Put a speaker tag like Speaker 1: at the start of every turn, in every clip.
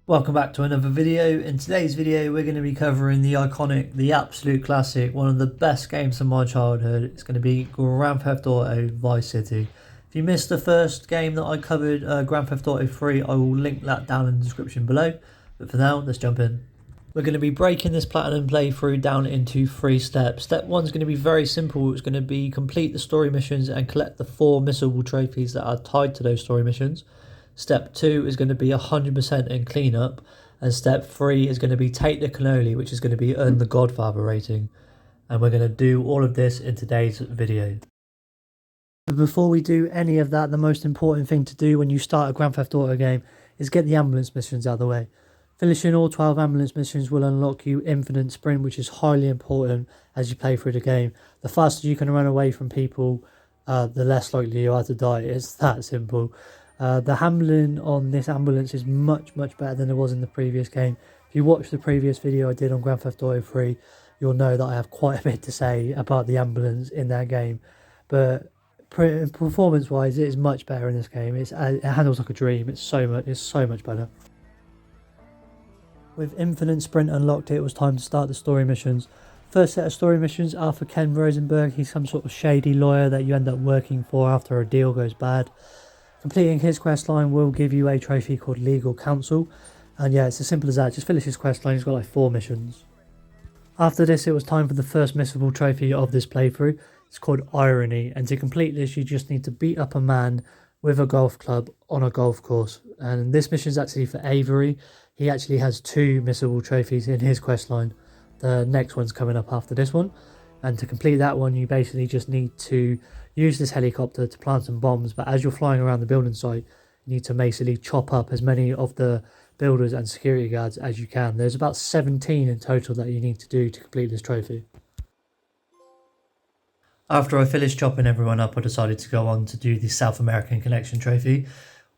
Speaker 1: Welcome back to another video. In today's video we're going to be covering the iconic, the absolute classic, one of the best games of my childhood. It's going to be Grand Theft Auto Vice City. If you missed the first game that I covered, Grand Theft Auto 3, I will link that down in the description below. But for now, let's jump in. We're going to be breaking this platinum playthrough down into 3 steps. Step 1 is going to be very simple. It's going to be complete the story missions and collect the 4 missable trophies that are tied to those story missions. Step 2 is going to be 100% in cleanup, and step 3 is going to be take the cannoli, which is going to be earn the Godfather rating. And we're going to do all of this in today's video. But before we do any of that, the most important thing to do when you start a Grand Theft Auto game is get the ambulance missions out of the way. Finishing all 12 ambulance missions will unlock you infinite sprint, which is highly important as you play through the game. The faster you can run away from people, the less likely you are to die. It's that simple. The handling on this ambulance is much better than it was in the previous game. If you watch the previous video I did on Grand Theft Auto 3, you'll know that I have quite a bit to say about the ambulance in that game. But performance wise, it is much better in this game. It handles like a dream. It's so much better. With infinite sprint unlocked, it was time to start the story missions. First set of story missions are for Ken Rosenberg. He's some sort of shady lawyer that you end up working for after a deal goes bad. Completing his questline will give you a trophy called Legal Counsel, and yeah, it's as simple as that. Just finish his questline. He's got like 4 missions. After this, it was time for the first missable trophy of this playthrough. It's called Irony, and to complete this you just need to beat up a man with a golf club on a golf course. And this mission is actually for Avery. He actually has 2 missable trophies in his questline. The next one's coming up after this one. And to complete that one, you basically just need to use this helicopter to plant some bombs. But as you're flying around the building site, you need to basically chop up as many of the builders and security guards as you can. There's about 17 in total that you need to do to complete this trophy. After I finished chopping everyone up, I decided to go on to do the South American Connection trophy.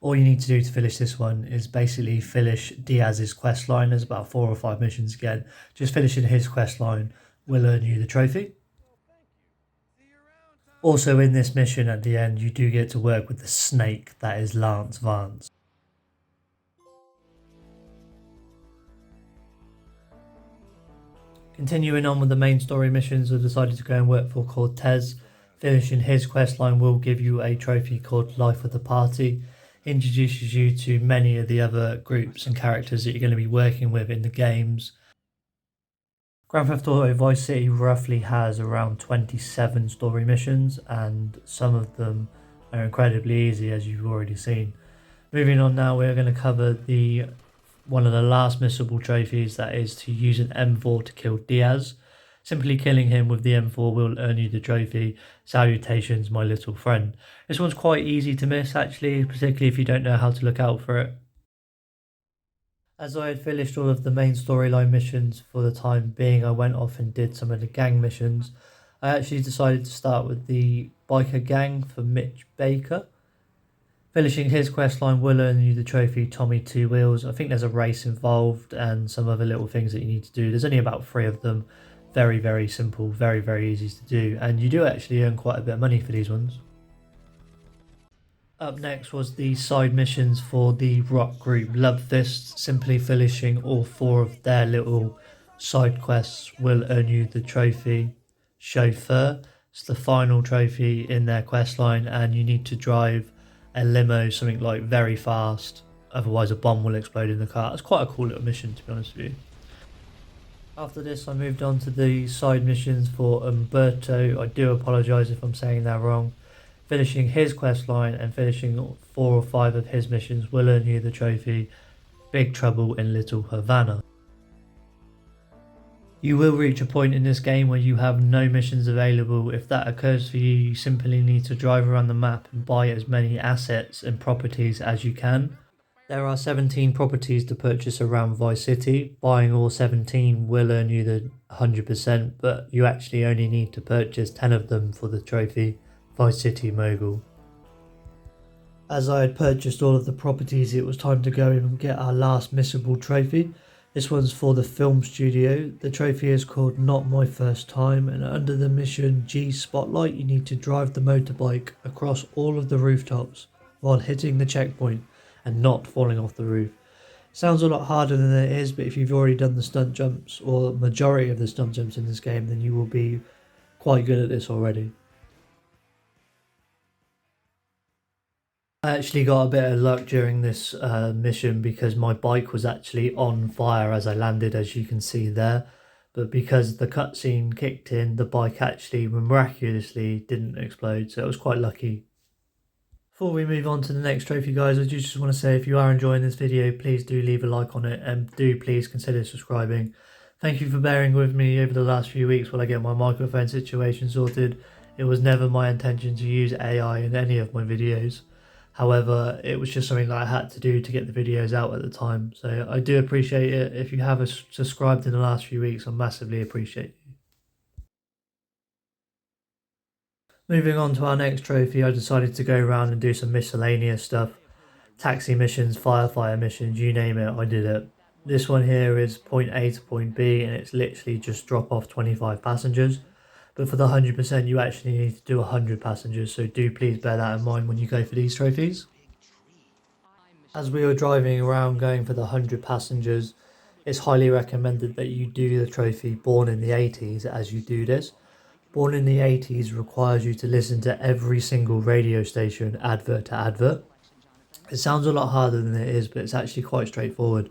Speaker 1: All you need to do to finish this one is basically finish Diaz's questline. There's about 4 or 5 missions again. Just finishing his questline will earn you the trophy. Also in this mission at the end, you do get to work with the snake that is Lance Vance. Continuing on with the main story missions, I decided to go and work for Cortez. Finishing his questline will give you a trophy called Life of the Party. Introduces you to many of the other groups and characters that you're going to be working with in the games. Grand Theft Auto Vice City roughly has around 27 story missions, and some of them are incredibly easy, as you've already seen. Moving on now, we're going to cover one of the last missable trophies, that is to use an M4 to kill Diaz. Simply killing him with the M4 will earn you the trophy Salutations, My Little Friend. This one's quite easy to miss actually, particularly if you don't know how to look out for it. As I had finished all of the main storyline missions for the time being, I went off and did some of the gang missions. I actually decided to start with the biker gang for Mitch Baker. Finishing his questline will earn you the trophy Tommy Two Wheels. I think there's a race involved and some other little things that you need to do. There's only about 3 of them. Very simple, very easy to do, and you do actually earn quite a bit of money for these ones. Up next was the side missions for the rock group Love Fist. Simply finishing all 4 of their little side quests will earn you the trophy Chauffeur. It's the final trophy in their quest line, and you need to drive a limo something like very fast, otherwise a bomb will explode in the car. It's quite a cool little mission, to be honest with you. After this, I moved on to the side missions for Umberto. I do apologise if I'm saying that wrong. Finishing his questline and finishing 4 or 5 of his missions will earn you the trophy Big Trouble in Little Havana. You will reach a point in this game where you have no missions available. If that occurs for you, you simply need to drive around the map and buy as many assets and properties as you can. There are 17 properties to purchase around Vice City. Buying all 17 will earn you the 100%, but you actually only need to purchase 10 of them for the trophy Vice City Mogul. As I had purchased all of the properties, it was time to go and get our last missable trophy. This one's for the film studio. The trophy is called Not My First Time, and under the mission G Spotlight, you need to drive the motorbike across all of the rooftops while hitting the checkpoint and not falling off the roof. Sounds a lot harder than it is, but if you've already done the stunt jumps or majority of the stunt jumps in this game, then you will be quite good at this already. I actually got a bit of luck during this mission because my bike was actually on fire as I landed, as you can see there. But because the cutscene kicked in, the bike actually miraculously didn't explode, so it was quite lucky. Before we move on to the next trophy, guys, I just want to say if you are enjoying this video, please do leave a like on it and do please consider subscribing. Thank you for bearing with me over the last few weeks while I get my microphone situation sorted. It was never my intention to use AI in any of my videos. However, it was just something that I had to do to get the videos out at the time. So I do appreciate it. If you have subscribed in the last few weeks, I massively appreciate you. Moving on to our next trophy, I decided to go around and do some miscellaneous stuff. Taxi missions, firefighter missions, you name it, I did it. This one here is point A to point B and it's literally just drop off 25 passengers. But for the 100% you actually need to do 100 passengers, so do please bear that in mind when you go for these trophies. As we were driving around going for the 100 passengers, it's highly recommended that you do the trophy Born in the 80s as you do this. Born in the 80s requires you to listen to every single radio station advert to advert. It sounds a lot harder than it is, but it's actually quite straightforward.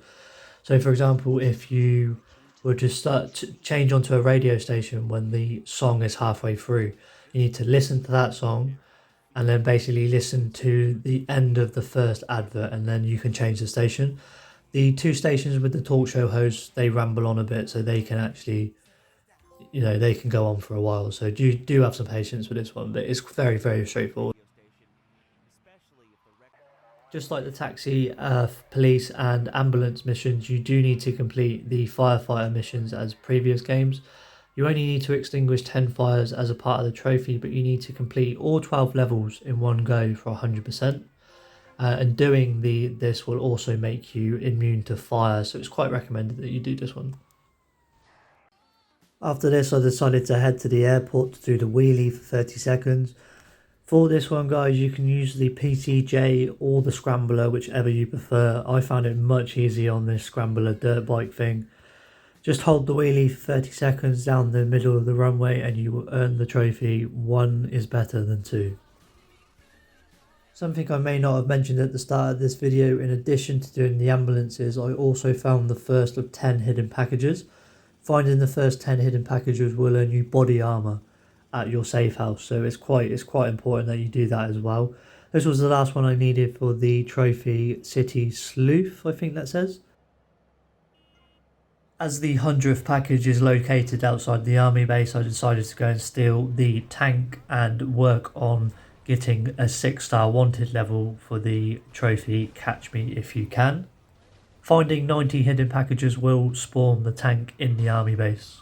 Speaker 1: So for example, if you were to start to change onto a radio station when the song is halfway through, you need to listen to that song and then basically listen to the end of the first advert and then you can change the station. The two stations with the talk show hosts, they ramble on a bit, so they can actually, they can go on for a while. So do have some patience with this one, but it's very, very straightforward. Just like the taxi, police and ambulance missions, you do need to complete the firefighter missions as previous games. You only need to extinguish 10 fires as a part of the trophy, but you need to complete all 12 levels in one go for 100%. And doing this will also make you immune to fire, so it's quite recommended that you do this one. After this, I decided to head to the airport to do the wheelie for 30 seconds. For this one, guys, you can use the PCJ or the Scrambler, whichever you prefer. I found it much easier on this Scrambler dirt bike thing. Just hold the wheelie for 30 seconds down the middle of the runway and you will earn the trophy. 1 is better than 2. Something I may not have mentioned at the start of this video, in addition to doing the ambulances, I also found the first of 10 hidden packages. Finding the first 10 hidden packages will earn you body armor at your safe house, so it's quite important that you do that as well. This was the last one I needed for the trophy City Sleuth, I think that says. As the 100th package is located outside the army base, I decided to go and steal the tank and work on getting a 6-star wanted level for the trophy Catch Me If You Can. Finding 90 hidden packages will spawn the tank in the army base.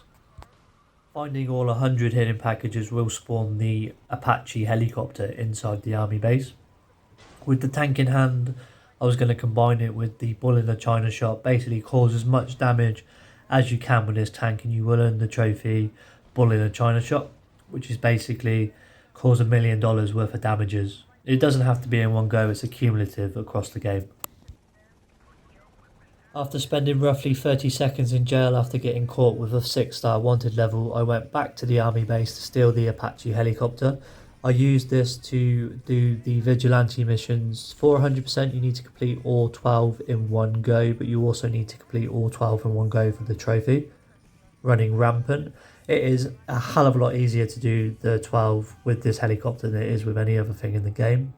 Speaker 1: Finding all 100 hidden packages will spawn the Apache helicopter inside the army base. With the tank in hand, I was going to combine it with the bull in the china shop, basically cause as much damage as you can with this tank and you will earn the trophy bull in a china shop, which is basically cause $1 million worth of damages. It doesn't have to be in one go, it's accumulative across the game. After spending roughly 30 seconds in jail after getting caught with a 6-star wanted level, I went back to the army base to steal the Apache helicopter. I used this to do the vigilante missions. For 100% you need to complete all 12 in one go, but you also need to complete all 12 in one go for the trophy. Running rampant. It is a hell of a lot easier to do the 12 with this helicopter than it is with any other thing in the game.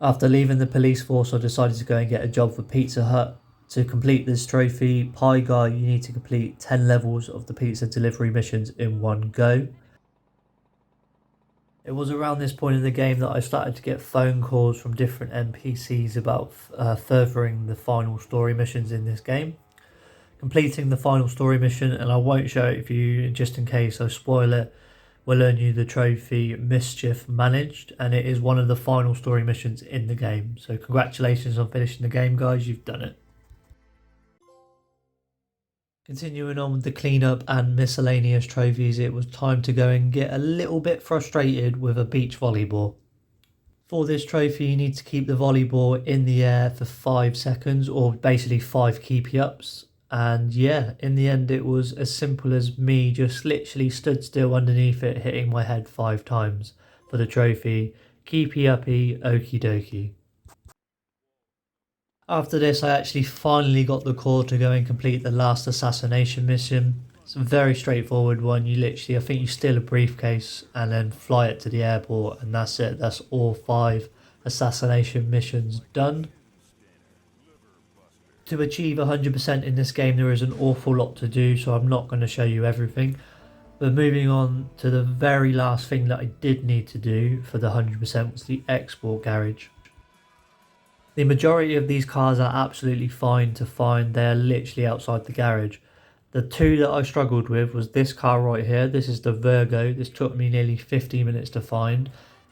Speaker 1: After leaving the police force, I decided to go and get a job for Pizza Hut. To complete this trophy, Pie Guy, you need to complete 10 levels of the pizza delivery missions in one go. It was around this point in the game that I started to get phone calls from different NPCs about furthering the final story missions in this game. Completing the final story mission, and I won't show it for you just in case I spoil it, will earn you the trophy Mischief Managed, and it is one of the final story missions in the game. So congratulations on finishing the game, guys, you've done it. Continuing on with the cleanup and miscellaneous trophies, it was time to go and get a little bit frustrated with a beach volleyball. For this trophy, you need to keep the volleyball in the air for 5 seconds, or basically 5 keepy ups. And yeah, in the end, it was as simple as me just literally stood still underneath it, hitting my head 5 times for the trophy. Keepy uppy, okie dokie. After this, I actually finally got the core to go and complete the last assassination mission. It's a very straightforward one. You literally, I think you steal a briefcase and then fly it to the airport, and that's it. That's all 5 assassination missions done. To achieve 100% in this game, there is an awful lot to do, so I'm not going to show you everything. But moving on to the very last thing that I did need to do for the 100% was the export garage. The majority of these cars are absolutely fine to find. They're literally outside the garage. The 2 that I struggled with was this car right here. This is the Virgo. This took me nearly 50 minutes to find.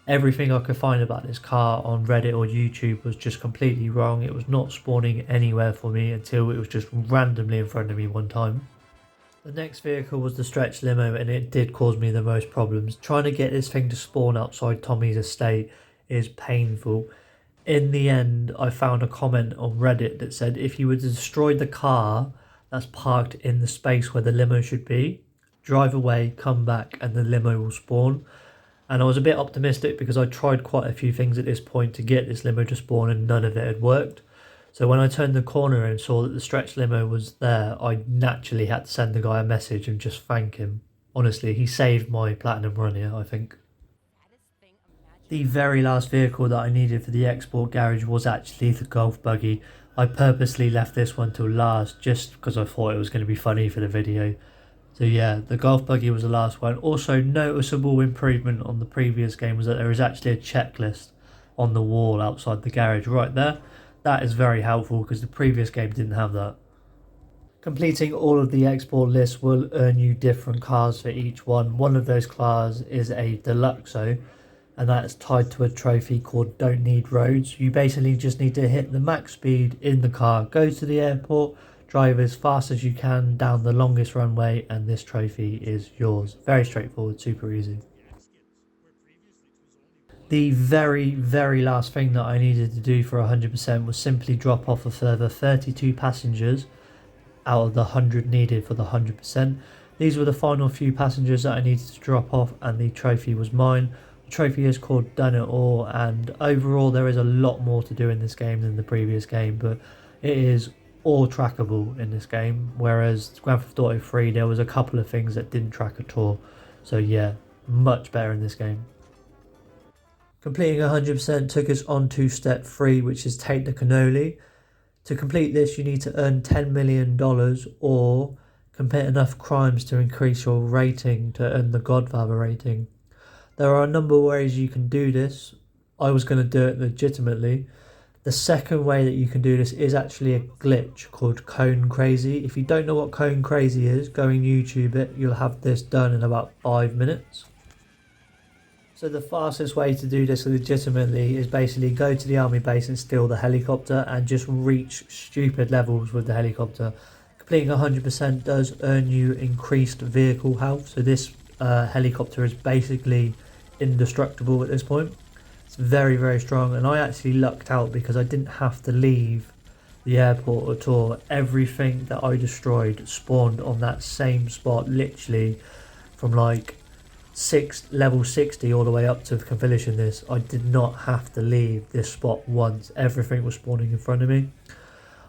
Speaker 1: Everything I could find about this car on Reddit or YouTube was just completely wrong. It was not spawning anywhere for me until it was just randomly in front of me one time. The next vehicle was the stretch limo, and it did cause me the most problems. Trying to get this thing to spawn outside Tommy's estate is painful. In the end, I found a comment on Reddit that said if you were to destroy the car that's parked in the space where the limo should be, drive away, come back, and the limo will spawn. And I was a bit optimistic because I tried quite a few things at this point to get this limo to spawn, and none of it had worked. So when I turned the corner and saw that the stretch limo was there, I naturally had to send the guy a message and just thank him. Honestly, he saved my platinum run here, I think. The very last vehicle that I needed for the export garage was actually the golf buggy. I purposely left this one till last just because I thought it was going to be funny for the video. So yeah, the golf buggy was the last one. Also, noticeable improvement on the previous game was that there is actually a checklist on the wall outside the garage right there. That is very helpful because the previous game didn't have that. Completing all of the export lists will earn you different cars for each one. One of those cars is a Deluxo, and that's tied to a trophy called Don't Need Roads. You basically just need to hit the max speed in the car, go to the airport, drive as fast as you can down the longest runway, and this trophy is yours. Very straightforward, super easy. The very last thing that I needed to do for 100% was simply drop off a further 32 passengers out of the 100 needed for the 100%. These were the final few passengers that I needed to drop off, and the trophy was mine. The trophy is called Done It All, and overall there is a lot more to do in this game than the previous game, but it is all trackable in this game, whereas Grand Theft Auto 3 there was a couple of things that didn't track at all. So yeah, much better in this game. Completing 100% took us on to step 3, which is take the cannoli. To complete this, you need to earn $10 million or commit enough crimes to increase your rating to earn the Godfather rating. There are a number of ways you can do this. I was going to do it legitimately. The second way that you can do this is actually a glitch called Cone Crazy. If you don't know what Cone Crazy is, go and YouTube it. You'll have this done in about 5 minutes. So the fastest way to do this legitimately is basically go to the army base and steal the helicopter and just reach stupid levels with the helicopter. Completing 100% does earn you increased vehicle health. So this helicopter is basically indestructible at this point. It's very strong, and I actually lucked out because I didn't have to leave the airport at all. Everything that I destroyed spawned on that same spot, literally from like level 60 all the way up to finishing this. I did not have to leave this spot once. Everything was spawning in front of me.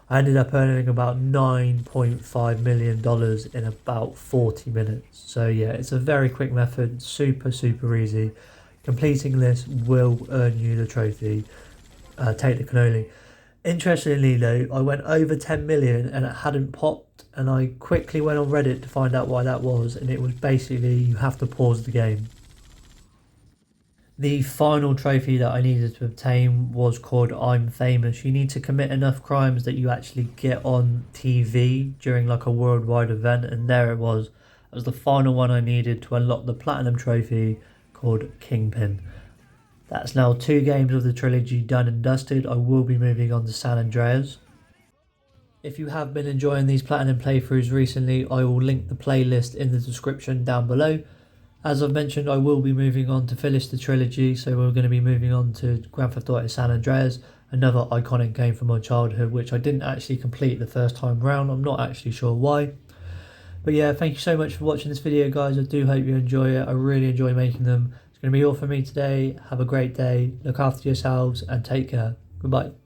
Speaker 1: I ended up earning about $9.5 million in about 40 minutes. So yeah, it's a very quick method, super easy. Completing this will earn you the trophy. Take the cannoli. Interestingly though, I went over 10 million and it hadn't popped, and I quickly went on Reddit to find out why that was, and it was basically you have to pause the game. The final trophy that I needed to obtain was called I'm Famous. You need to commit enough crimes that you actually get on TV during like a worldwide event, and there it was. That was the final one I needed to unlock the platinum trophy called Kingpin. That's now 2 games of the trilogy done and dusted. I will be moving on to San Andreas. If you have been enjoying these platinum playthroughs recently, I will link the playlist in the description down below. As I've mentioned, I will be moving on to finish the trilogy, so we're going to be moving on to Grand Theft Auto San Andreas, another iconic game from my childhood, which I didn't actually complete the first time round. I'm not actually sure why. But yeah, thank you so much for watching this video, guys. I do hope you enjoy it. I really enjoy making them. It's going to be all for me today. Have a great day. Look after yourselves and take care. Goodbye.